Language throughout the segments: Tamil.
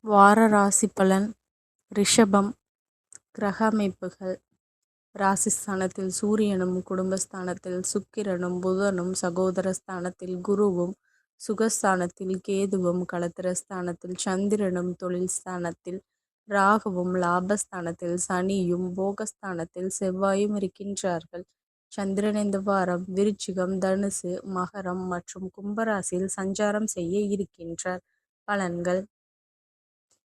வார ராசி பலன். ரிஷபம். கிரக அமைப்புகள். ராசிஸ்தானத்தில் சூரியனும், குடும்பஸ்தானத்தில் சுக்கிரனும், புதனும், சகோதரஸ்தானத்தில் குருவும், சுகஸ்தானத்தில் கேதுவும், களத்திரஸ்தானத்தில் சந்திரனும், தொழில் ஸ்தானத்தில் ராகுவும், லாபஸ்தானத்தில் சனியும், போகஸ்தானத்தில் செவ்வாயும் இருக்கின்றார்கள். சந்திரன் இந்த வாரம் விருச்சிகம், தனுசு, மகரம் மற்றும் கும்பராசியில் சஞ்சாரம் செய்ய இருக்கின்றார். பலன்கள்.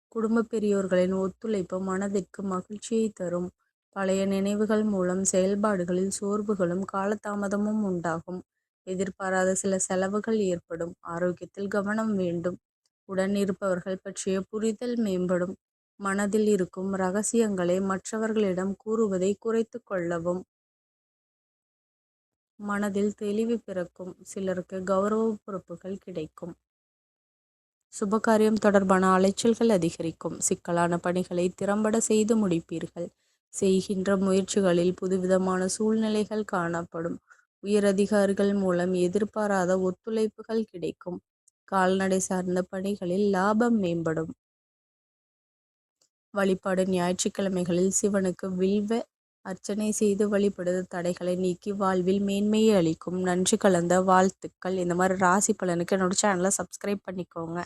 குடும்ப பெரியோர்களின் ஒத்துழைப்பு மனதிற்கு மகிழ்ச்சியை தரும். பழைய நினைவுகள் மூலம் செயல்பாடுகளில் சோர்வுகளும் காலதாமதமும் உண்டாகும். எதிர்பாராத சில செலவுகள் ஏற்படும். ஆரோக்கியத்தில் கவனம் வேண்டும். உடன் இருப்பவர்கள் பற்றிய புரிதல் மேம்படும். மனதில் இருக்கும் ரகசியங்களை மற்றவர்களிடம் கூறுவதை குறைத்து கொள்ளவும். மனதில் தெளிவு பிறக்கும். சிலருக்கு கௌரவ பொறுப்புகள் கிடைக்கும். சுபகாரியம் தொடர்பான அலைச்சல்கள் அதிகரிக்கும். சிக்கலான பணிகளை திறம்பட செய்து முடிப்பீர்கள். செய்கின்ற முயற்சிகளில் புதுவிதமான சூழ்நிலைகள் காணப்படும். உயரதிகாரிகள் மூலம் எதிர்பாராத ஒத்துழைப்புகள் கிடைக்கும். கால்நடை சார்ந்த பணிகளில் லாபம் மேம்படும். வழிபாடு. ஞாயிற்றுக்கிழமைகளில் சிவனுக்கு வில்வ அர்ச்சனை செய்து வழிபடுவது தடைகளை நீக்கி வாழ்வில் மேன்மையை அளிக்கும். நன்றி கலந்த வாழ்த்துக்கள். இந்த மாதிரி ராசி பலனுக்கு என்னோட சேனலை சப்ஸ்கிரைப் பண்ணிக்கோங்க.